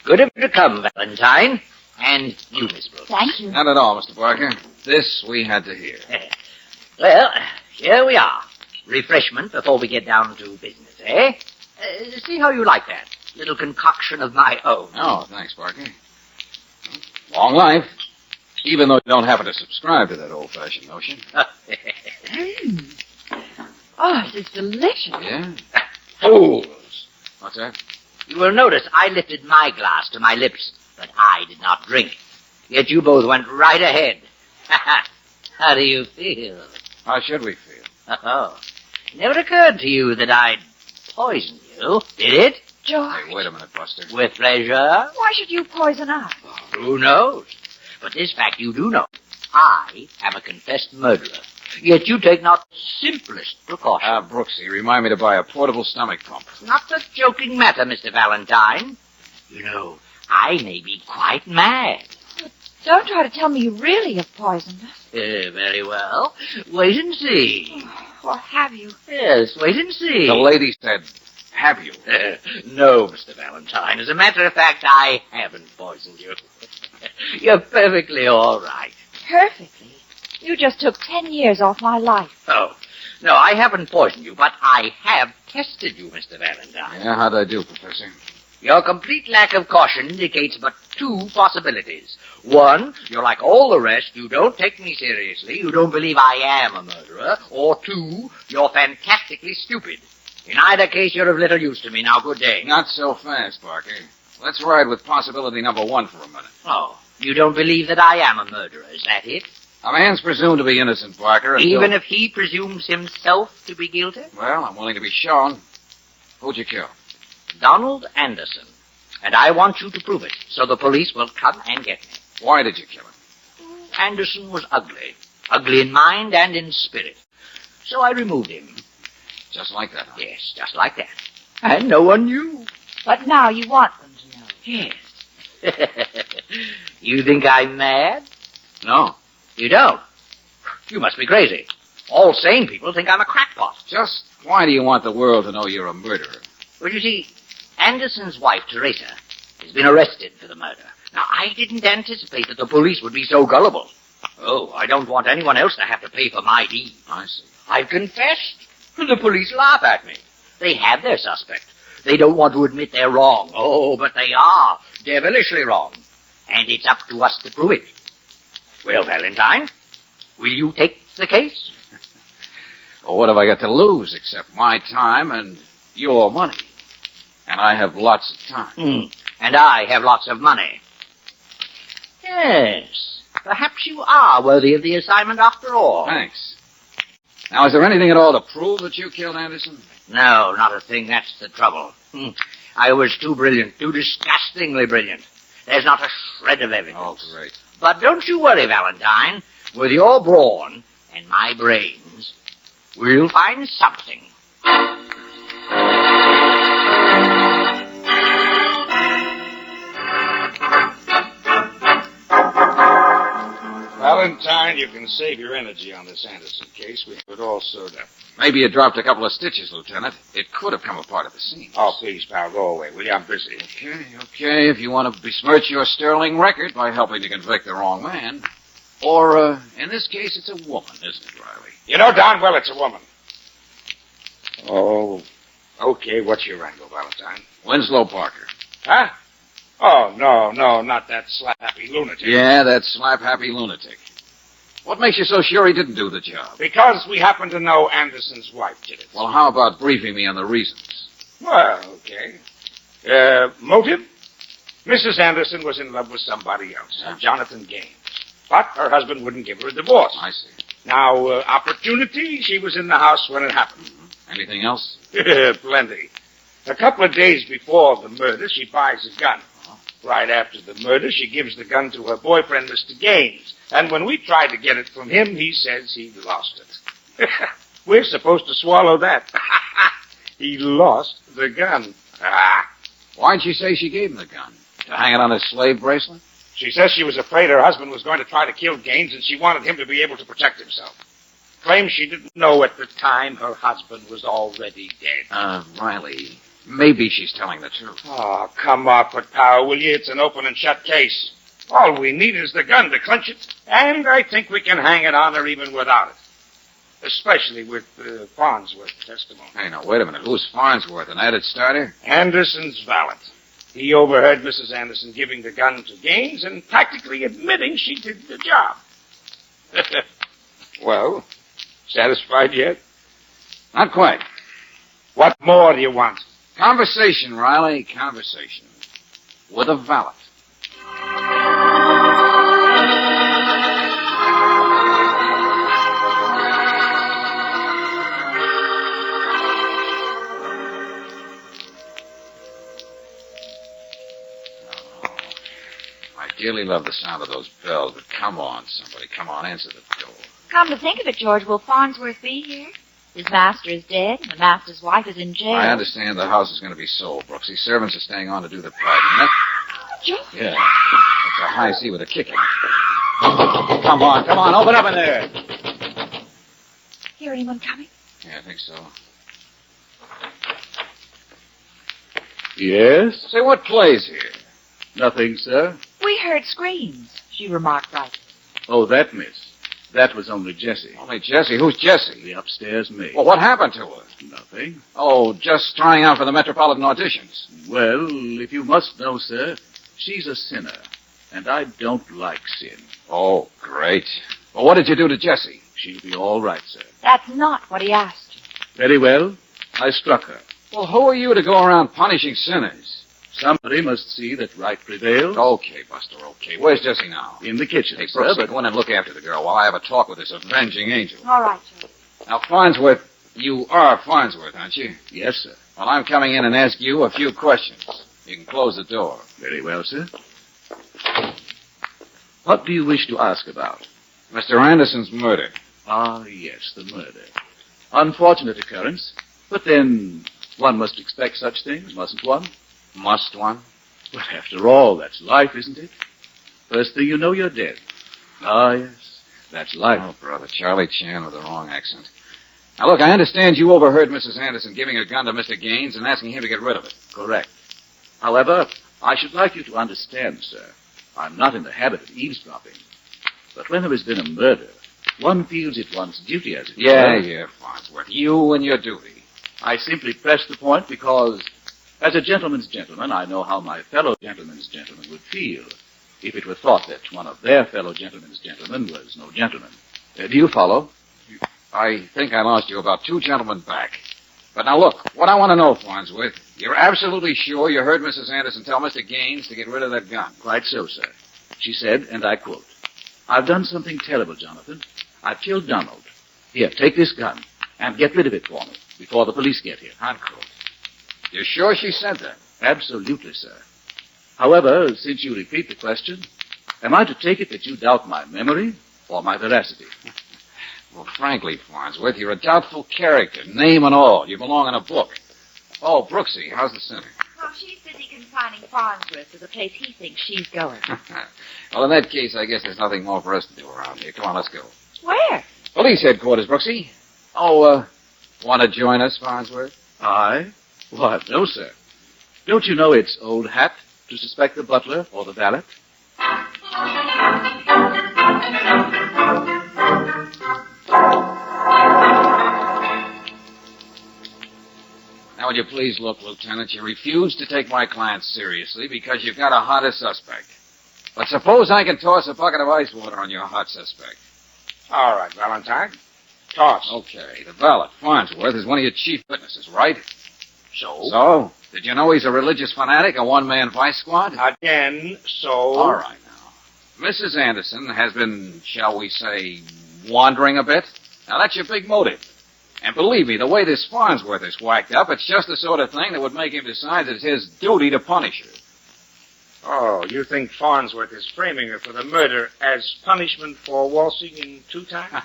Good of you to come, Valentine. And you, Miss Brooks. Thank you. Not at all, Mr. Barker. This we had to hear. Well, here we are. Refreshment before we get down to business, eh? See how you like that little concoction of my own. Oh, thanks, Barker. Long life. Even though you don't happen to subscribe to that old-fashioned notion. Oh, it is delicious. Yeah? Fools. What's that? You will notice I lifted my glass to my lips, but I did not drink. Yet you both went right ahead. How do you feel? How should we feel? Oh, it never occurred to you that I'd poison you, did it? George. Hey, wait a minute, Buster. With pleasure. Why should you poison us? Who knows? But this fact you do know. I am a confessed murderer. Yet you take not the simplest precaution. Brooksy, remind me to buy a portable stomach pump. Not a joking matter, Mr. Valentine. You know, I may be quite mad. Don't try to tell me you really have poisoned us. Very well. Wait and see. Or have you? Yes, wait and see. The lady said, have you? No, Mr. Valentine. As a matter of fact, I haven't poisoned you. You're perfectly all right. Perfectly. You just took 10 years off my life. Oh, no, I haven't poisoned you, but I have tested you, Mr. Valentine. Yeah, how'd I do, Professor? Your complete lack of caution indicates but two possibilities. One, you're like all the rest, you don't take me seriously, you don't believe I am a murderer. Or two, you're fantastically stupid. In either case, you're of little use to me. Now, good day. Not so fast, Barker. Let's ride with possibility number one for a minute. Oh, you don't believe that I am a murderer, is that it? A man's presumed to be innocent, Barker. Even if he presumes himself to be guilty? Well, I'm willing to be shown. Who'd you kill? Donald Anderson. And I want you to prove it, so the police will come and get me. Why did you kill him? Anderson was ugly. Ugly in mind and in spirit. So I removed him. Just like that, huh? Yes, just like that. And no one knew. But now you want them to know. Yes. You think I'm mad? No. You don't? You must be crazy. All sane people think I'm a crackpot. Just why do you want the world to know you're a murderer? Well, you see, Anderson's wife, Teresa, has been arrested for the murder. Now, I didn't anticipate that the police would be so gullible. Oh, I don't want anyone else to have to pay for my deed. I see. I've confessed. The police laugh at me. They have their suspect. They don't want to admit they're wrong. Oh, but they are devilishly wrong. And it's up to us to prove it. Well, Valentine, will you take the case? Well, what have I got to lose except my time and your money? And I have lots of time. And I have lots of money. Yes, perhaps you are worthy of the assignment after all. Thanks. Now, is there anything at all to prove that you killed Anderson? No, not a thing. That's the trouble. I was too brilliant, too disgustingly brilliant. There's not a shred of evidence. Oh, great. But don't you worry, Valentine. With your brawn and my brains, we'll find something. Valentine, you can save your energy on this Anderson case. We have it all sewed up. Maybe you dropped a couple of stitches, Lieutenant. It could have come apart at the seams. Oh, please, pal, go away, will you? I'm busy. Okay, if you want to besmirch your sterling record by helping to convict the wrong man. Or, in this case, it's a woman, isn't it, Riley? You know darn well it's a woman. Oh, okay, what's your angle, Valentine? Winslow Parker. Huh? Oh, no, not that slappy lunatic. Yeah, that slap-happy lunatic. What makes you so sure he didn't do the job? Because we happen to know Anderson's wife did it. Well, how about briefing me on the reasons? Well, okay. Motive? Mrs. Anderson was in love with somebody else, Jonathan Gaines. But her husband wouldn't give her a divorce. I see. Now, opportunity, she was in the house when it happened. Anything else? Plenty. A couple of days before the murder, she buys a gun. Right after the murder, she gives the gun to her boyfriend, Mr. Gaines. And when we tried to get it from him, he says he lost it. We're supposed to swallow that. He lost the gun. Why'd she say she gave him the gun? To hang it on his slave bracelet? She says she was afraid her husband was going to try to kill Gaines, and she wanted him to be able to protect himself. Claims she didn't know at the time her husband was already dead. Riley, maybe she's telling the truth. Oh, come off it, pal, will you? It's an open and shut case. All we need is the gun to clinch it, and I think we can hang it on her even without it. Especially with Farnsworth's testimony. Hey, now, wait a minute. Who's Farnsworth, an added starter? Anderson's valet. He overheard Mrs. Anderson giving the gun to Gaines and practically admitting she did the job. Well, satisfied yet? Not quite. What more do you want? Conversation, Riley, conversation. With a valet. I dearly love the sound of those bells, but come on, somebody. Come on, answer the door. Come to think of it, George, will Farnsworth be here? His master is dead, and the master's wife is in jail. I understand the house is going to be sold, Brooksy. Servants are staying on to do the packing. George? Yeah. That's a high C with a kick in it. Come on, open up in there. Hear anyone coming? Yeah, I think so. Yes? Say, what plays here? Nothing, sir. We heard screams, she remarked brightly. Oh, that, miss. That was only Jessie. Only Jessie? Who's Jessie? The upstairs maid. Well, what happened to her? Nothing. Oh, just trying out for the Metropolitan auditions. Well, if you must know, sir, she's a sinner, and I don't like sin. Oh, great. Well, what did you do to Jessie? She'll be all right, sir. That's not what he asked. Very well. I struck her. Well, who are you to go around punishing sinners? Somebody must see that right prevails. Okay, Buster, okay. Where's Jessie now? In the kitchen, Hey, sir, Brooksy, but... go in and look after the girl while I have a talk with this avenging angel. All right, George. Now, Farnsworth, you are Farnsworth, aren't you? Yes, sir. Well, I'm coming in and ask you a few questions. You can close the door. Very well, sir. What do you wish to ask about? Mr. Anderson's murder. Ah, yes, the murder. Unfortunate occurrence, but then one must expect such things, mustn't one? Must one? Well, after all, that's life, isn't it? First thing you know, you're dead. Ah, yes, that's life. Oh, brother, Charlie Chan with the wrong accent. Now, look, I understand you overheard Mrs. Anderson giving a gun to Mr. Gaines and asking him to get rid of it. Correct. However, I should like you to understand, sir, I'm not in the habit of eavesdropping. But when there has been a murder, one feels it one's duty, as it were. Yeah, Farnsworth. You and your duty. I simply press the point because, as a gentleman's gentleman, I know how my fellow gentleman's gentleman would feel if it were thought that one of their fellow gentlemen's gentlemen was no gentleman. Do you follow? I think I lost you about 2 gentlemen back. But now look, what I want to know, Farnsworth, you're absolutely sure you heard Mrs. Anderson tell Mr. Gaines to get rid of that gun? Quite so, sir. She said, and I quote, "I've done something terrible, Jonathan. I've killed Donald. Here, take this gun and get rid of it for me before the police get here." Unquote. You're sure she said that? Absolutely, sir. However, since you repeat the question, am I to take it that you doubt my memory or my veracity? Well, frankly, Farnsworth, you're a doubtful character, name and all. You belong in a book. Oh, Brooksy, how's the sinner? Oh, she's busy consigning Farnsworth to the place he thinks she's going. Well, in that case, I guess there's nothing more for us to do around here. Come on, let's go. Where? Police headquarters, Brooksy. Oh, want to join us, Farnsworth? I? Why, no, sir. Don't you know it's old hat to suspect the butler or the valet? Now, will you please look, Lieutenant? You refuse to take my client seriously because you've got a hotter suspect. But suppose I can toss a bucket of ice water on your hot suspect. All right, Valentine. Toss. Okay, the valet, Farnsworth, is one of your chief witnesses, right? So? So? Did you know he's a religious fanatic, a one-man vice squad? Again, so? All right, now. Mrs. Anderson has been, shall we say, wandering a bit. Now, that's your big motive. And believe me, the way this Farnsworth is whacked up, it's just the sort of thing that would make him decide that it's his duty to punish her. Oh, you think Farnsworth is framing her for the murder as punishment for waltzing in 2 times?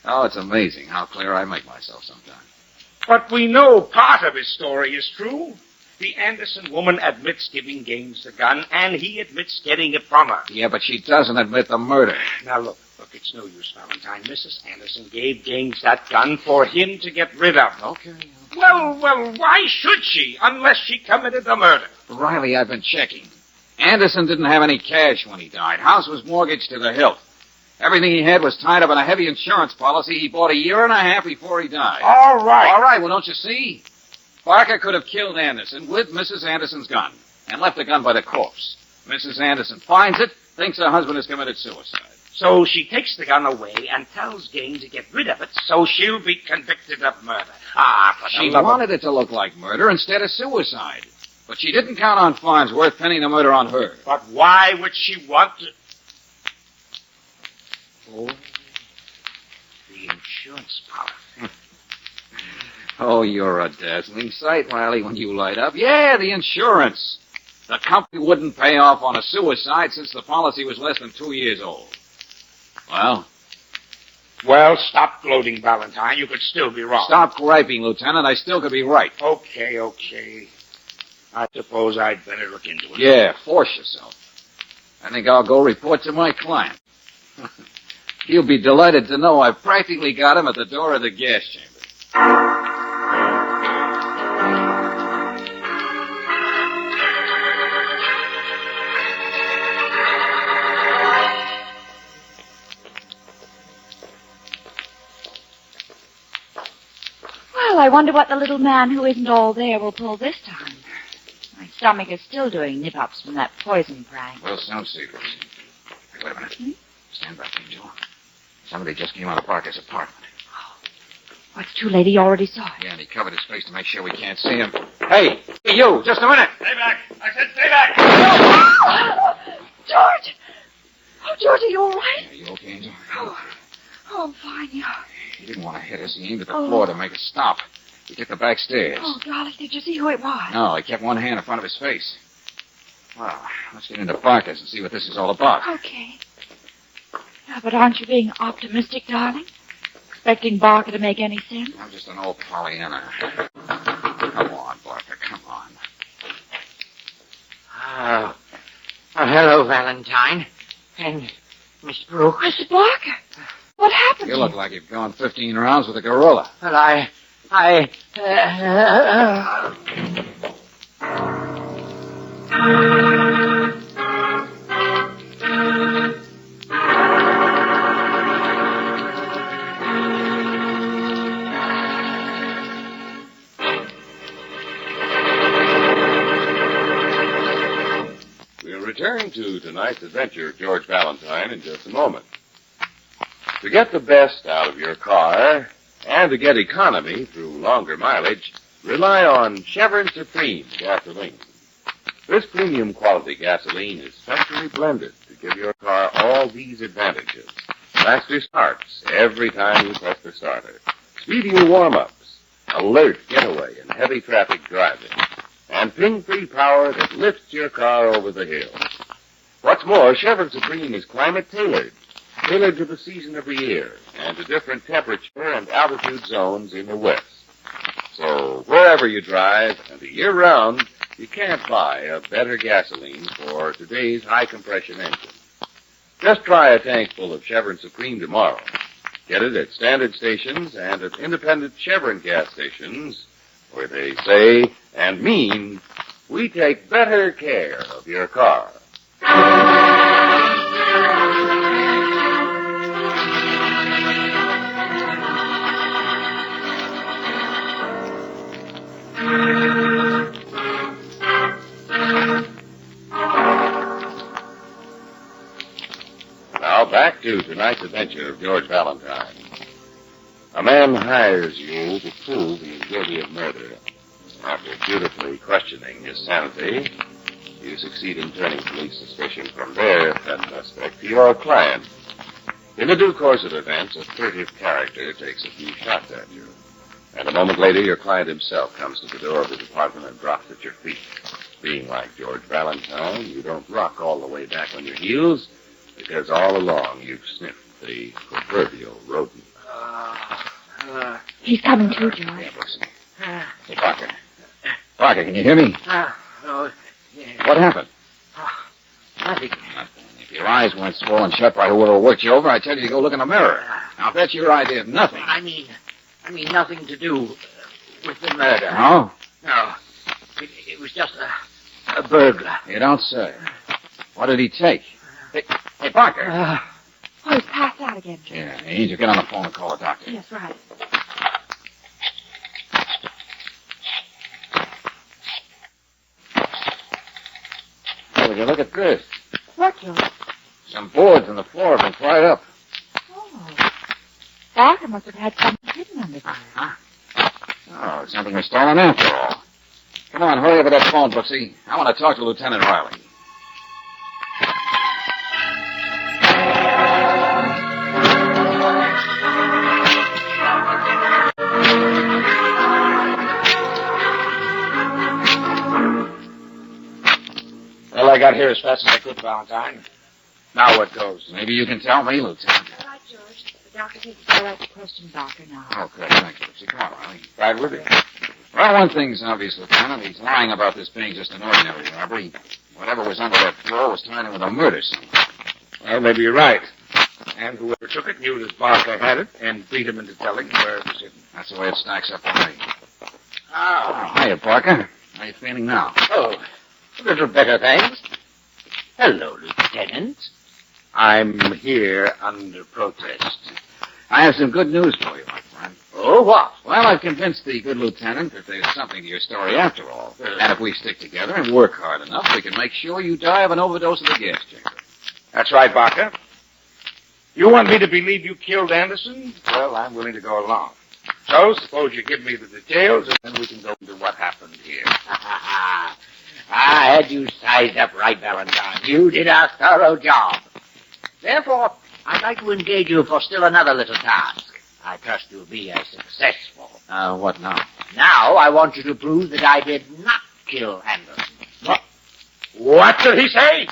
Oh, it's amazing how clear I make myself sometimes. But we know part of his story is true. The Anderson woman admits giving Gaines the gun, and he admits getting it from her. Yeah, but she doesn't admit the murder. Now, look, it's no use, Valentine. Mrs. Anderson gave Gaines that gun for him to get rid of. Okay. Well, why should she, unless she committed the murder? Riley, I've been checking. Anderson didn't have any cash when he died. House was mortgaged to the hilt. Everything he had was tied up in a heavy insurance policy he bought 1.5 years before he died. All right, well, don't you see? Barker could have killed Anderson with Mrs. Anderson's gun and left the gun by the corpse. Mrs. Anderson finds it, thinks her husband has committed suicide. So she takes the gun away and tells Gaines to get rid of it so she'll be convicted of murder. She wanted it to look like murder instead of suicide. But she didn't count on Farnsworth pinning the murder on her. But why would she want to... Oh, the insurance policy. Oh, you're a dazzling sight, Riley, when you light up. Yeah, the insurance. The company wouldn't pay off on a suicide since the policy was less than 2 years old. Well, stop gloating, Valentine. You could still be wrong. Stop griping, Lieutenant. I still could be right. Okay. I suppose I'd better look into it. Yeah, force yourself. I think I'll go report to my client. He'll be delighted to know I've practically got him at the door of the gas chamber. Well, I wonder what the little man who isn't all there will pull this time. My stomach is still doing nip-ups from that poison prank. We'll soon see, Lucy. Hey, wait a minute. Stand back, Angel. Somebody just came out of Parker's apartment. Oh, it's too late. He already saw it. Yeah, and he covered his face to make sure we can't see him. Hey, you, just a minute. Stay back. I said stay back. George! Oh, George, are you all right? Yeah, you okay, Angel? Oh, I'm fine, yeah. He didn't want to hit us. He aimed at the floor to make us stop. He took the back stairs. Oh, darling, did you see who it was? No, he kept one hand in front of his face. Well, let's get into Parker's and see what this is all about. Okay. Yeah, but aren't you being optimistic, darling? Expecting Barker to make any sense? I'm just an old Pollyanna. Come on, Barker, come on. Oh, hello, Valentine. And Miss Brooks. Mr. Barker, what happened You to look like you've gone 15 rounds with a gorilla. Well, We'll return to tonight's adventure of George Valentine in just a moment. To get the best out of your car and to get economy through longer mileage, rely on Chevron Supreme gasoline. This premium quality gasoline is specially blended to give your car all these advantages. Faster starts every time you press the starter. Speedier warm-ups, alert getaway in heavy traffic driving, and ping-free power that lifts your car over the hill. What's more, Chevron Supreme is climate-tailored to the season of the year and to different temperature and altitude zones in the West. So wherever you drive and the year round, you can't buy a better gasoline for today's high-compression engine. Just try a tank full of Chevron Supreme tomorrow. Get it at standard stations and at independent Chevron gas stations where they say and mean, we take better care of your car. Now back to tonight's adventure of George Valentine. A man hires you to prove he is guilty of murder. After dutifully questioning his sanity, you succeed in turning police suspicion from their pet suspect to your client. In the due course of events, a furtive character takes a few shots at you. And a moment later, your client himself comes to the door of his apartment and drops at your feet. Being like George Valentine, you don't rock all the way back on your heels because all along you've sniffed the proverbial rodent. He's coming too, George. Yeah, Brooksy. Hey, Parker. Parker, can you hear me? Yeah. What happened? Nothing. Nothing. If your eyes weren't swollen shut by whoever worked you over, I'd tell you to go look in the mirror. Now, if that's your idea of nothing. I mean nothing to do with the murder. No? No. It was just a burglar. You don't say. What did he take? Hey, Parker. Oh, he's passed out again, George. Yeah, you need to get on the phone and call a doctor. Yes, right. Hey, would you look at this? What, George? Some boards on the floor have been pried up. Oh. Parker must have had something hidden under there. Oh, something was stolen after all. Come on, hurry over that phone, Brooksy. I want to talk to Lieutenant Riley. Well, I got here as fast as I could, Valentine. Now what goes? Maybe you can tell me, Lieutenant. All right, George. The doctor thinks it's all right to question Parker now. Okay, thank you, Brooksy. Come on, Riley. Right with you. Well, one thing's obvious, Lieutenant. He's lying about this being just an ordinary robbery. Whatever was under that floor was tied in with a murder somewhere. Well, maybe you're right. And whoever took it knew that Parker had it and beat him into telling where it was hidden. That's the way it stacks up to me. Oh. Hiya, Parker. How you feeling now? Oh, a little better, thanks. Hello, Lieutenant. I'm here under protest. I have some good news for you, my friend. Oh, what? Well, I've convinced the good lieutenant that there's something to your story after all. And if we stick together and work hard enough, we can make sure you die of an overdose of the gas chamber. That's right, Parker. You want me to believe you killed Anderson? Well, I'm willing to go along. So, suppose you give me the details, and then we can go into what happened here. I had you sized up right, Valentine. You did a thorough job. Therefore, I'd like to engage you for still another little task. I trust you'll be as successful. What now? Now, I want you to prove that I did not kill Anderson. What did he say?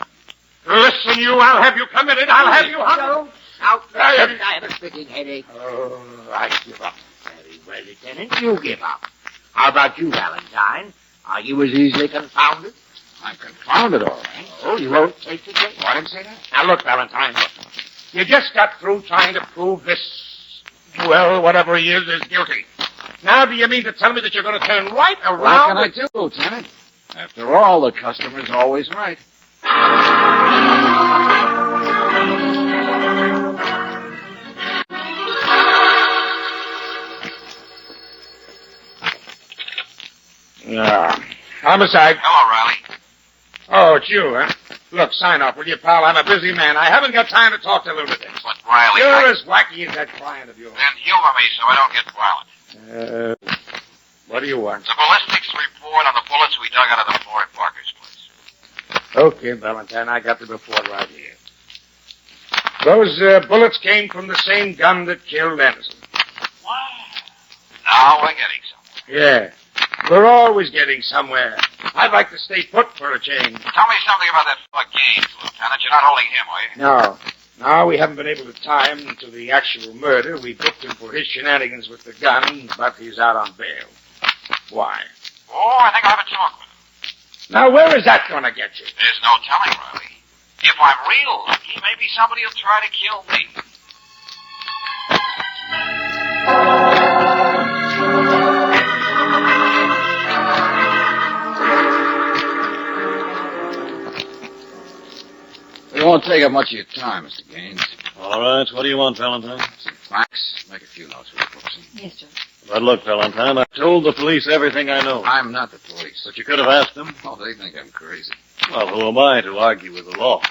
Listen, you, I'll have you committed. I'll have you hung. Don't shout, Lieutenant. I have a spitting headache. Oh, I give up. Very well, Lieutenant. You give up. How about you, Valentine? Are you as easily confounded? I'm confounded, all right. Oh, you won't take the case? I didn't say that. Now, look, Valentine. You just got through trying to prove this, well, whatever he is guilty. Now, do you mean to tell me that you're going to turn right around? What can I do, Lieutenant? After all, the customer's always right. Homicide. Hello, Riley. Oh, it's you, huh? Look, sign off, will you, pal? I'm a busy man. I haven't got time to talk to lunatics. But, Riley, You're as wacky as that client of yours. Then humor me so I don't get violent. What do you want? The ballistics report on the bullets we dug out of the floor at Parker's place. Okay, Valentine, I got the report right here. Those bullets came from the same gun that killed Anderson. Wow. Now we're getting somewhere. Yeah. We're always getting somewhere. I'd like to stay put for a change. Tell me something about that fellow Gaines, Lieutenant. You're not holding him, are you? No, we haven't been able to tie him to the actual murder. We booked him for his shenanigans with the gun, but he's out on bail. Why? Oh, I think I'll have a talk with him. Now, where is that going to get you? There's no telling, Riley. If I'm real lucky, maybe somebody will try to kill me. It won't take up much of your time, Mr. Gaines. All right. What do you want, Valentine? Some facts. Make a few notes for you, Brooksy. Yes, George. But look, Valentine, I told the police everything I know. I'm not the police. But you could have asked them. Oh, they think I'm crazy. Well, who am I to argue with the law?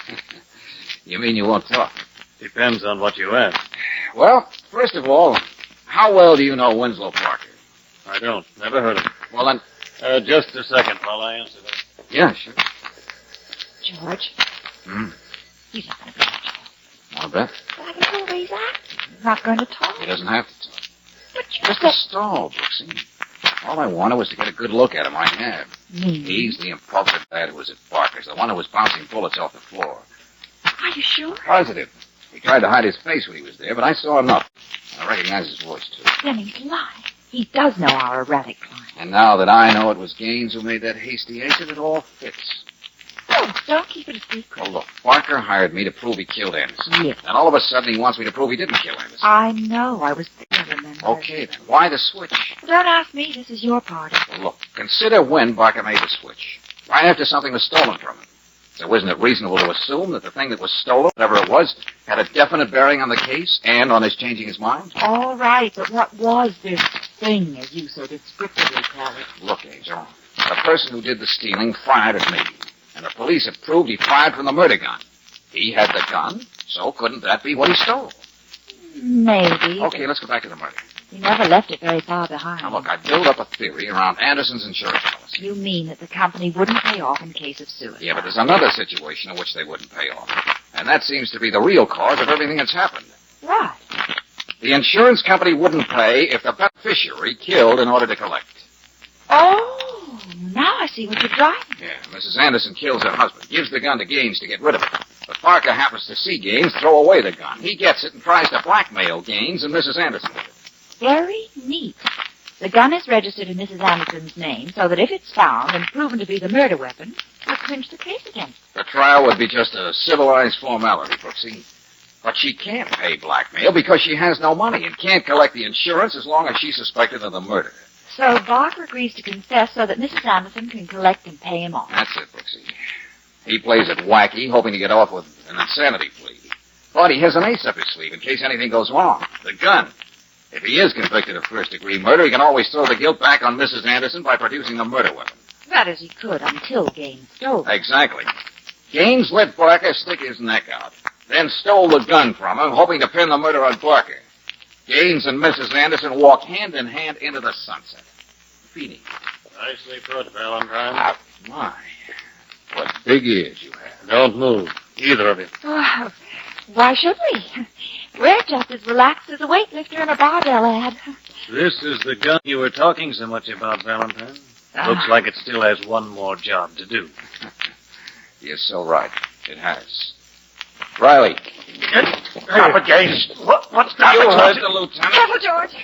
You mean you won't talk? Depends on what you ask. Well, first of all, how well do you know Winslow Parker? I don't. Never heard of him. Well, then... Just a second while I answer that. Yeah, sure. George, he's not going to go to jail. Want to bet? But I can tell where he's at. He's not going to talk. He doesn't have to talk. But you Just a stall, Brooksy. All I wanted was to get a good look at him. I have. He's the impulsive lad who was at Barker's, the one who was bouncing bullets off the floor. Are you sure? Positive. He tried to hide his face when he was there, but I saw enough. I recognize his voice, too. Then he's lying. He does know our erratic client. And now that I know it was Gaines who made that hasty exit, it all fits. Oh, don't keep it a secret. Well, look, Barker hired me to prove he killed Anderson. Yes. And all of a sudden he wants me to prove he didn't kill Anderson. I know. I was there, remember? Okay, then. Why the switch? Don't ask me. This is your party. Well, look, consider when Barker made the switch. Right after something was stolen from him. So isn't it reasonable to assume that the thing that was stolen, whatever it was, had a definite bearing on the case and on his changing his mind? All right, but what was this thing, as you so descriptively call it? Look, Angel, the person who did the stealing fired at me. And the police have proved he fired from the murder gun. He had the gun, so couldn't that be what he stole? Maybe. Okay, let's go back to the murder. You never left it very far behind. Now, look, I built up a theory around Anderson's insurance policy. You mean that the company wouldn't pay off in case of suicide? Yeah, but there's another situation in which they wouldn't pay off. And that seems to be the real cause of everything that's happened. What? The insurance company wouldn't pay if the beneficiary killed in order to collect. Oh, now I see what you're driving. Yeah, Mrs. Anderson kills her husband, gives the gun to Gaines to get rid of it. But Parker happens to see Gaines throw away the gun. He gets it and tries to blackmail Gaines and Mrs. Anderson with it. Very neat. The gun is registered in Mrs. Anderson's name so that if it's found and proven to be the murder weapon, we'll clinch the case against her. The trial would be just a civilized formality, Brooksy. But she can't pay blackmail because she has no money and can't collect the insurance as long as she's suspected of the murder. So Barker agrees to confess so that Mrs. Anderson can collect and pay him off. That's it, Brooksy. He plays it wacky, hoping to get off with an insanity plea. But he has an ace up his sleeve in case anything goes wrong. The gun. If he is convicted of first-degree murder, he can always throw the guilt back on Mrs. Anderson by producing the murder weapon. That is, he could until Gaines stole it. Exactly. Gaines let Barker stick his neck out, then stole the gun from him, hoping to pin the murder on Barker. Gaines and Mrs. Anderson walk hand in hand into the sunset. Feeding. Nicely put, Valentine. Ah, my. What big ears you have. Don't move, either of you. Oh, why should we? We're just as relaxed as a weightlifter and a barbell ad. This is the gun you were talking so much about, Valentine. Looks like it still has one more job to do. You're so right. It has. Riley. Stop it, Gaines. What's that? You heard the lieutenant. Careful, George.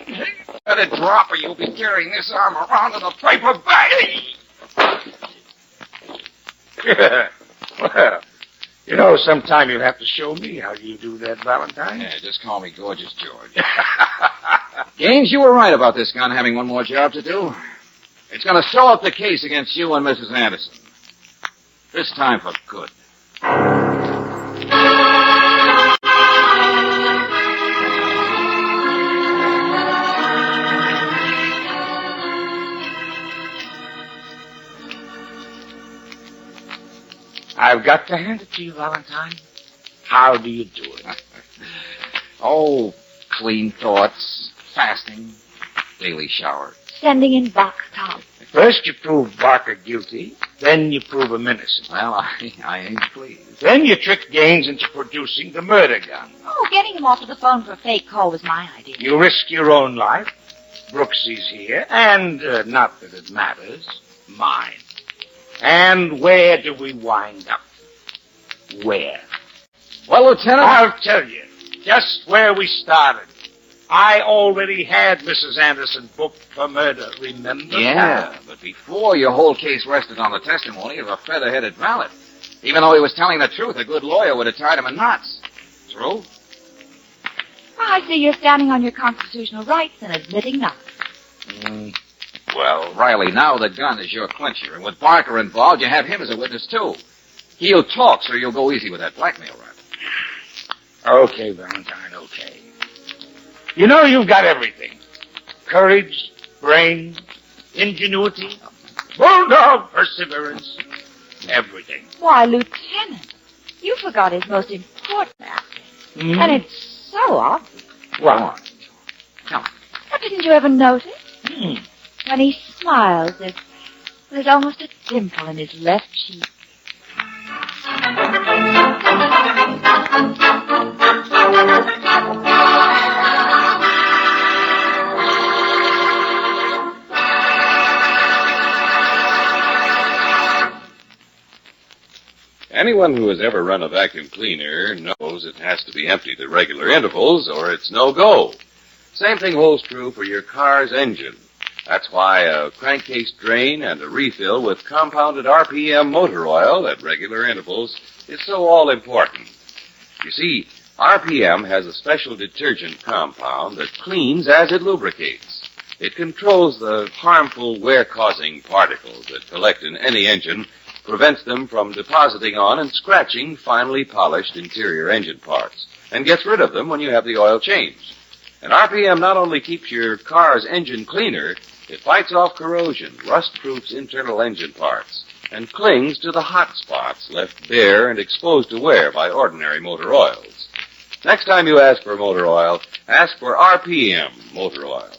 Let it drop or you'll be carrying this arm around in a paper bag. Well, you know, sometime you'll have to show me how you do that, Valentine. Yeah, just call me Gorgeous George. Gaines, you were right about this gun having one more job to do. It's going to sew up the case against you and Mrs. Anderson. This time for good. I've got to hand it to you, Valentine. How do you do it? Oh, clean thoughts, fasting, daily shower. Sending in box top. First you prove Barker guilty, then you prove him innocent. Well, I ain't pleased. Then you trick Gaines into producing the murder gun. Oh, getting him off to the phone for a fake call was my idea. You risk your own life. Brooksy's here, and not that it matters, mine. And where do we wind up? Where? Well, Lieutenant... I'll tell you, just where we started. I already had Mrs. Anderson booked for murder, remember? Yeah, but before your whole case rested on the testimony of a feather-headed valet. Even though he was telling the truth, a good lawyer would have tied him in knots. True? I see you're standing on your constitutional rights and admitting nothing. Well, Riley, now the gun is your clincher, and with Barker involved, you have him as a witness, too. He'll talk, so you'll go easy with that blackmail rap. Okay, Valentine, okay. You know you've got everything. Courage, brains, ingenuity, bulldog perseverance, everything. Why, Lieutenant, you forgot his most important aspect. Hmm? And it's so obvious. What? Come on. But didn't you ever notice? Hmm. When he smiles, there's almost a dimple in his left cheek. Anyone who has ever run a vacuum cleaner knows it has to be emptied at regular intervals or it's no go. Same thing holds true for your car's engine. That's why a crankcase drain and a refill with compounded RPM motor oil at regular intervals is so all important. You see, RPM has a special detergent compound that cleans as it lubricates. It controls the harmful wear-causing particles that collect in any engine, prevents them from depositing on and scratching finely polished interior engine parts, and gets rid of them when you have the oil changed. And RPM not only keeps your car's engine cleaner, it fights off corrosion, rust-proofs internal engine parts, and clings to the hot spots left bare and exposed to wear by ordinary motor oils. Next time you ask for motor oil, ask for RPM motor oil.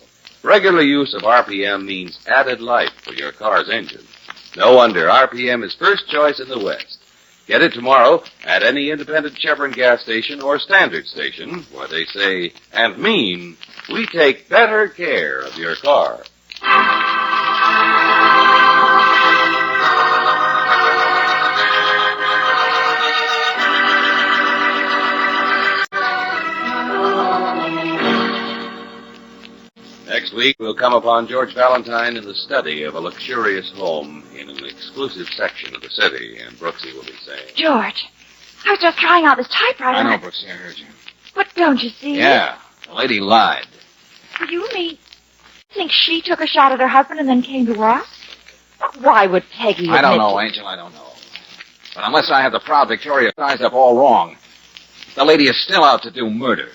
Regular use of RPM means added life for your car's engine. No wonder RPM is first choice in the West. Get it tomorrow at any independent Chevron gas station or standard station where they say and mean, we take better care of your car. Next week, we'll come upon George Valentine in the study of a luxurious home in an exclusive section of the city, and Brooksy will be saying... George, I was just trying out this typewriter. I know, Brooksy, I heard you. But don't you see? Yeah, the lady lied. You mean think she took a shot at her husband and then came to us? Why would Peggy I don't admit know, to... Angel, I don't know. But unless I have the proud Victoria sized up all wrong, the lady is still out to do murder.